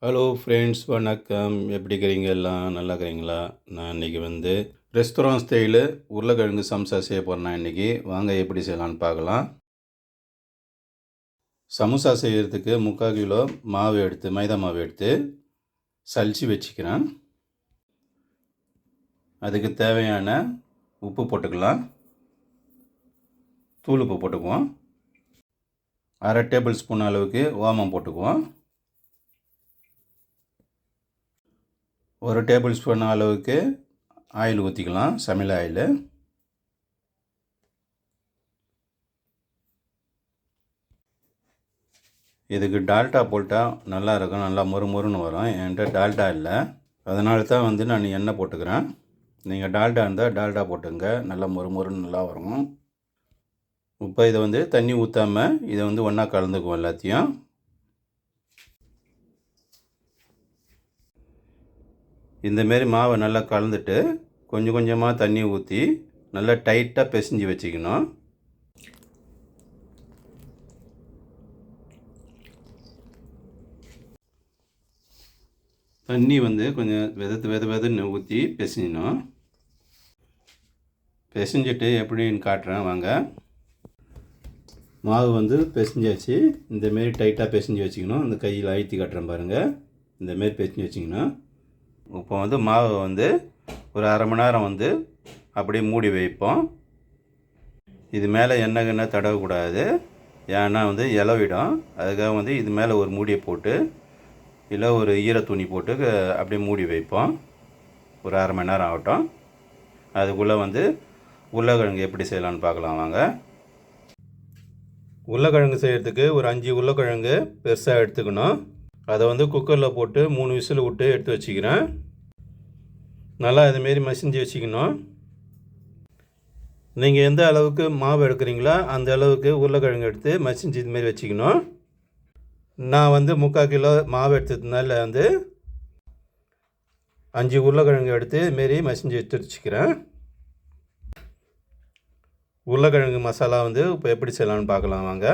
Hello friends, வணக்கம். எப்படி இருக்கிறீங்க? எல்லாம் நல்லா இருக்கிறீங்களா? நான் இன்றைக்கி ரெஸ்டாரண்ட் ஸ்டைலு உருளைக்கிழங்கு சம்சா செய்ய போகிறேன். நான் இன்றைக்கி வாங்க எப்படி செய்யலான்னு பார்க்கலாம். சமோசா செய்கிறதுக்கு 3/4 கிலோ மாவு எடுத்து மைதா மாவு எடுத்து சலிச்சு வச்சுக்கிறேன். அதுக்கு தேவையான உப்பு போட்டுக்கலாம். தூள் உப்பு போட்டுக்குவோம். 1/2 டேபிள் ஸ்பூன் அளவுக்கு ஓமம் போட்டுக்குவோம். 1 டேபிள் ஸ்பூன் அளவுக்கு ஆயில் ஊற்றிக்கலாம், சமையல் ஆயில். இதுக்கு டால்டா போட்டால் நல்லாயிருக்கும், நல்லா மொறுமொறுன்னு வரும். என்கிட்ட டால்டா இல்லை, அதனால தான் நான் எண்ணெய் போட்டுக்கிறேன். நீங்கள் டால்டா இருந்தால் டால்டா போட்டுங்க, நல்லா மொறுமொறுன்னு நல்லா வரும். இப்போ இதை தண்ணி ஊற்றாமல் இதை ஒன்றா கலந்துக்குவோம் எல்லாத்தையும். இந்தமாரி மாவை நல்லா கலந்துட்டு கொஞ்சம் கொஞ்சமாக தண்ணி ஊற்றி நல்லா டைட்டாக பிசைஞ்சு வச்சுக்கணும். தண்ணி கொஞ்சம் வெதுன்னு ஊற்றி பிசைஞ்சணும். பிசைஞ்சிட்டு எப்படின்னு காட்டுறேன் வாங்க. மாவு பிசைஞ்சாச்சு. இந்தமாரி டைட்டாக பிசைஞ்சு வச்சுக்கணும். இந்த கையில் அழுத்தி காட்டுறேன் பாருங்கள். இந்தமாரி பிசைஞ்சு வச்சுக்கணும். இப்போ மாவை ஒரு அரை மணி நேரம் அப்படியே மூடி வைப்போம். இது மேலே எண்ணெய் தடவக்கூடாது, ஏன்னா இலவிடும். அதுக்காக இது மேலே ஒரு மூடியை போட்டு இல்லை ஒரு ஈர துணி போட்டு அப்படியே மூடி வைப்போம். ஒரு அரை மணி நேரம் ஆகட்டும். அதுக்குள்ளே உருளைக்கிழங்கு எப்படி செய்யலான்னு பார்க்கலாம் வாங்க. உருளைக்கிழங்கு செய்கிறதுக்கு ஒரு 5 உருளைக்கிழங்கு பெருசாக எடுத்துக்கணும். அதை குக்கரில் போட்டு 3 விசில் விட்டு எடுத்து வச்சுக்கிறேன். நல்லா இதுமாரி மசிஞ்சு வச்சுக்கணும். நீங்கள் எந்த அளவுக்கு மாவு எடுக்கிறீங்களோ அந்த அளவுக்கு உருளைக்கிழங்கு எடுத்து மசிஞ்சு இதுமாரி வச்சுக்கணும். நான் 3/4 கிலோ மாவு எடுத்ததுனால 5 உருளைக்கிழங்கு எடுத்து இதுமாரி மசிஞ்சு எடுத்து வச்சுக்கிறேன். உருளைக்கிழங்கு மசாலா இப்போ எப்படி செய்யலான்னு பார்க்கலாம் வாங்க.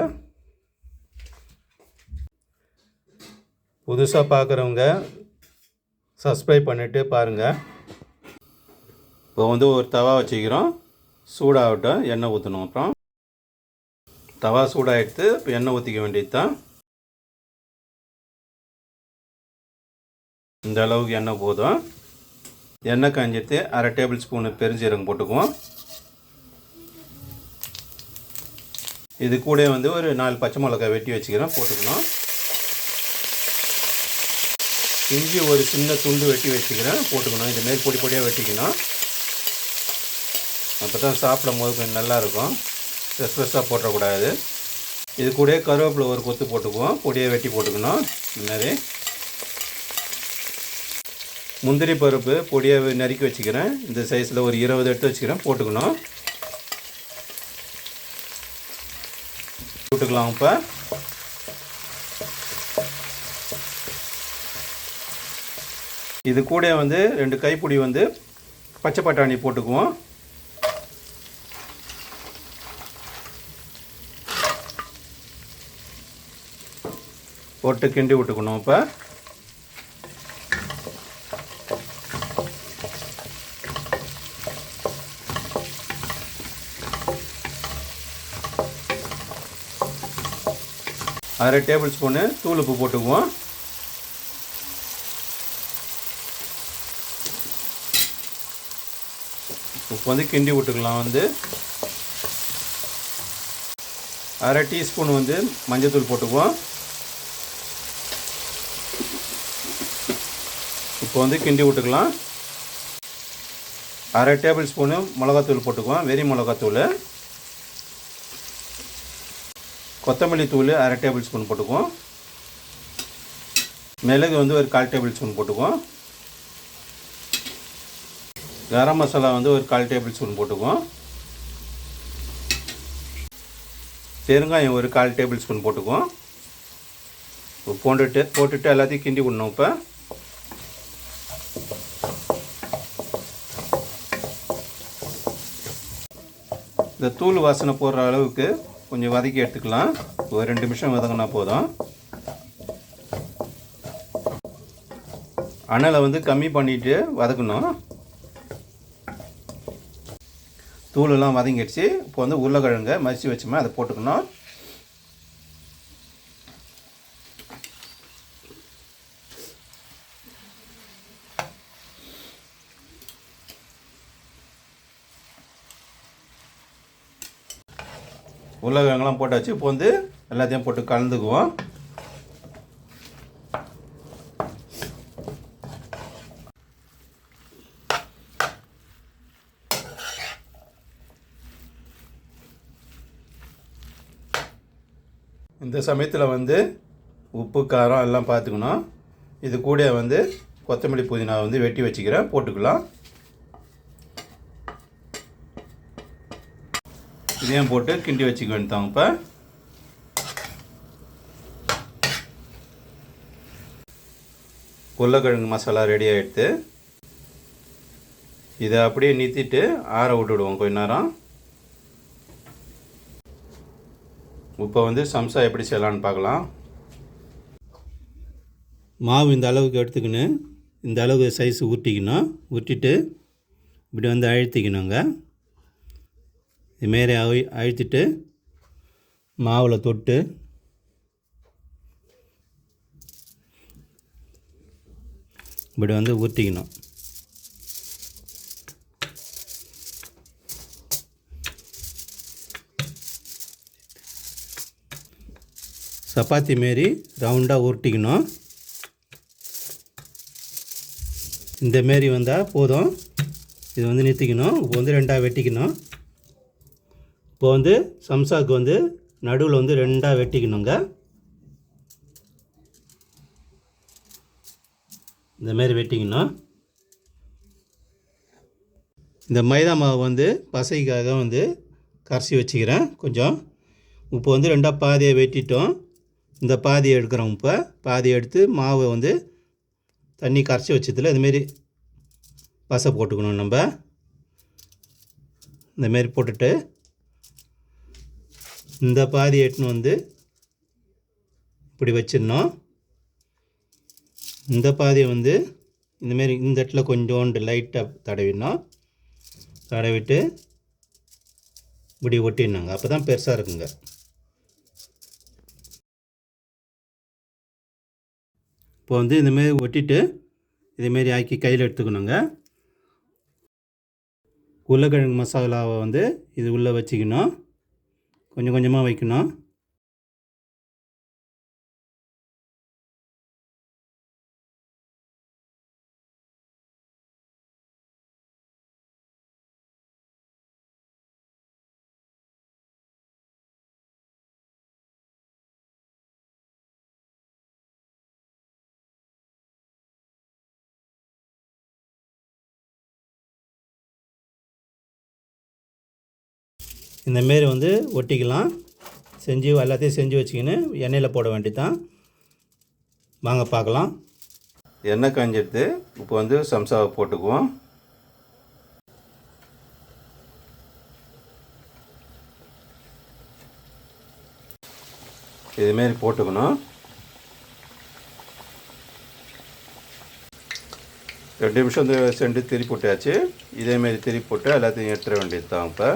புதுசாக பார்க்குறவங்க சப்ஸ்கிரைப் பண்ணிவிட்டு பாருங்கள். இப்போ ஒரு தவா வச்சுக்கிறோம். சூடாகட்டும், எண்ணெய் ஊற்றணும். அப்புறம் தவா சூடாகிடுத்து. இப்போ எண்ணெய் ஊற்றிக்க வேண்டியது தான். இந்த அளவுக்கு எண்ணெய் போதும். எண்ணெய் காஞ்சிட்டு 1/2 டேபிள் ஸ்பூனு பெருஞ்சீரகம் போட்டுக்குவோம். இது கூட ஒரு 4 பச்சை மிளகாய் வெட்டி வச்சுக்கிறோம், போட்டுக்கணும். இஞ்சி ஒரு சின்ன துண்டு வெட்டி வச்சுக்கிறேன், போட்டுக்கணும். இதுமாரி பொடி பொடியாக வெட்டிக்கணும். அப்போ தான் சாப்பிடும் போது கொஞ்சம் நல்லாயிருக்கும். ஃப்ரெஷ்ஷாக போட்டக்கூடாது. இது கூட கருவேப்பிலை ஒரு கொத்து போட்டுக்குவோம், பொடியாக வெட்டி போட்டுக்கணும். இதுமாரி முந்திரி பருப்பு பொடியாக நறுக்கி வச்சுக்கிறேன். இந்த சைஸில் ஒரு 20 எடுத்து வச்சுக்கிறேன், போட்டுக்கணும். போட்டுக்கலாம். இப்போ இது கூட 2 கைப்பிடி பச்சை பட்டாணி போட்டுக்குவோம். போட்டு கிண்டி விட்டுக்கணும். இப்போ அரை டேபிள் ஸ்பூனு தூள் உப்பு போட்டுக்குவோம். இப்போ கிண்டி விட்டுக்கலாம். அரை டீஸ்பூன் மஞ்சள் போட்டுக்குவோம். இப்போ கிண்டி விட்டுக்கலாம். அரை டேபிள் ஸ்பூனு மிளகாத்தூள் போட்டுக்குவோம், வெறி மிளகாத்தூள். கொத்தமல்லி தூள் அரை டேபிள் ஸ்பூன் போட்டுக்குவோம். மிளகு ஒரு 1/4 டேபிள் ஸ்பூன் போட்டுக்குவோம். கரம் மசாலா ஒரு 1/4 டேபிள் ஸ்பூன் போட்டுக்குவோம். பெருங்காயம் ஒரு 1/4 டேபிள் ஸ்பூன் போட்டுக்குவோம். போட்டுட்டு எல்லாத்தையும் கிண்டி விடணும். இப்போ இந்த தூள் வாசனை போடுற அளவுக்கு கொஞ்சம் வதக்கி எடுத்துக்கலாம். ஒரு 2 நிமிஷம் வதங்கினா போதும். அனலை வந்து கம்மி பண்ணிவிட்டு வதக்கணும். தூளெல்லாம் வதங்கிடுச்சு. இப்போ வந்து உருளைக்கிழங்க மசிச்சு வச்சுமே அதை போட்டுக்கணும். உருளைக்கிழங்கெல்லாம் போட்டாச்சு. இப்போ வந்து எல்லாத்தையும் போட்டு கலந்துக்குவோம். இந்த சமயத்தில் வந்து உப்பு காரம் எல்லாம் பார்த்துக்கணும். இது கூட வந்து கொத்தமல்லி புதினா வந்து வெட்டி வச்சுக்கிறேன், போட்டுக்கலாம். இதையும் போட்டு கிண்டி வச்சுக்க வேண்டியதாங்க. இப்போ உருளைக்கிழங்கு மசாலா ரெடி ஆகிடுது. இதை அப்படியே நிறுத்திட்டு ஆற விட்டுடுவோம் கொஞ்ச நேரம். இப்போ வந்து சம்சா எப்படி செய்யலான்னு பார்க்கலாம். மாவு இந்த அளவுக்கு எடுத்துக்கின்னு இந்த அளவுக்கு சைஸ் உருட்டிக்கணும். உருட்டிட்டு இப்படி வந்து அழுத்திக்கணுங்க. இதுமாரி அழுத்திட்டு மாவில் தொட்டு இப்படி வந்து ஊற்றிக்கணும். சப்பாத்தி மாரி ரவுண்டாக உருட்டிக்கணும். இந்தமாரி வந்தால் போதும். இது வந்து நிறுத்திக்கணும். இப்போ வந்து ரெண்டாக வெட்டிக்கணும். இப்போ வந்து சம்சாவுக்கு வந்து நடுவில் வந்து ரெண்டாக வெட்டிக்கணுங்க. இந்தமாரி வெட்டிக்கணும். இந்த மைதா மாவு வந்து பசைக்காக வந்து கரைச்சி வச்சுக்கிறேன் கொஞ்சம். இப்போ வந்து ரெண்டாக பாதியை வெட்டிட்டோம். இந்த பாதியை எடுக்கிறோம். இப்போ பாதியை எடுத்து மாவை வந்து தண்ணி கரைச்சி வச்சதில் இதுமாரி பசை போட்டுக்கணும். நம்ம இந்தமாரி போட்டுட்டு இந்த பாதி எட்டுன்னு வந்து இப்படி வச்சிடணும். இந்த பாதியை வந்து இந்தமாரி இந்த இடத்துல கொஞ்சோண்டு லைட்டாக தடவிடணும். தடவிட்டு இப்படி ஒட்டிடணுங்க. அப்போ தான் பெருசாக இருக்குங்க. இப்போ வந்து இந்தமாரி ஒட்டிட்டு இதேமாரி ஆக்கி கையில் எடுத்துக்கணுங்க. உருளைக்கிழங்கு மசாலாவை வந்து இது உள்ளே வச்சுக்கணும். கொஞ்சம் கொஞ்சமாக வைக்கணும். இந்தமாரி வந்து ஒட்டிக்கலாம். செஞ்சு எல்லாத்தையும் செஞ்சு வச்சுக்கின்னு எண்ணெயில் போட வேண்டியதான். வாங்க பார்க்கலாம். எண்ணெய் காஞ்சிடுது. இப்போ வந்து சம்சாவை போட்டுக்குவோம். இதுமாரி போட்டுக்கணும். 2 நிமிஷம் வந்து சென்று திரி போட்டாச்சு. இதேமாரி திரி போட்டு எல்லாத்தையும் எடுத்துட வேண்டியது தான். இப்போ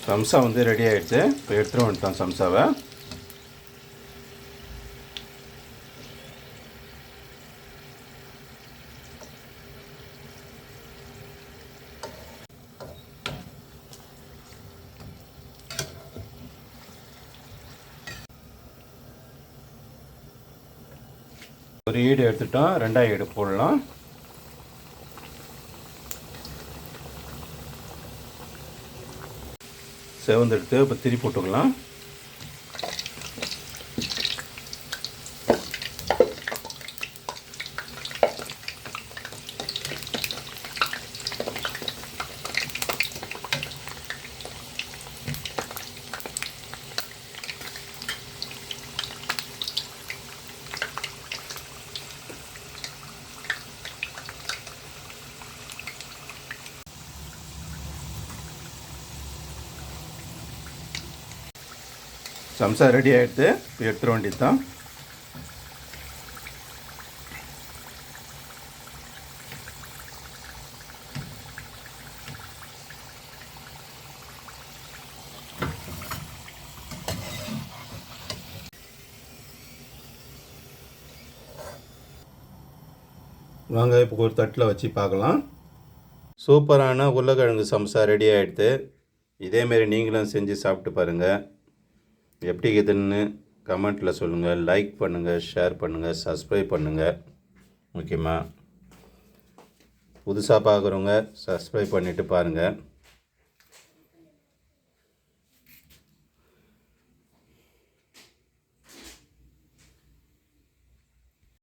சம்சா வந்து ரெடி ஆகிடுச்சு. இப்போ எடுத்துகிட்டு வந்துட்டோம் சம்சாவை. ஒரு ஈடு எடுத்துட்டோம். 2ஆவது ஈடு போடலாம். செவந்தெடுத்து இப்போ திரி போட்டுக்கலாம். சம்சா ரெடி ஆகிடுது. இப்போ எடுத்துட வேண்டியது தான். வாங்க இப்போ ஒரு தட்டில் வச்சு பார்க்கலாம். சூப்பரான உருளைக்கிழங்கு சம்சா ரெடி ஆகிடுது. இதேமாரி நீங்களும் செஞ்சு சாப்பிட்டு பாருங்கள். எப்படி இருக்குதுன்னு கமெண்ட்டில் சொல்லுங்கள். லைக் பண்ணுங்கள், ஷேர் பண்ணுங்கள், சப்ஸ்கிரைப் பண்ணுங்கள். முக்கியமாக புதுசாக பார்க்குறவங்க சப்ஸ்கிரைப் பண்ணிவிட்டு பாருங்கள்.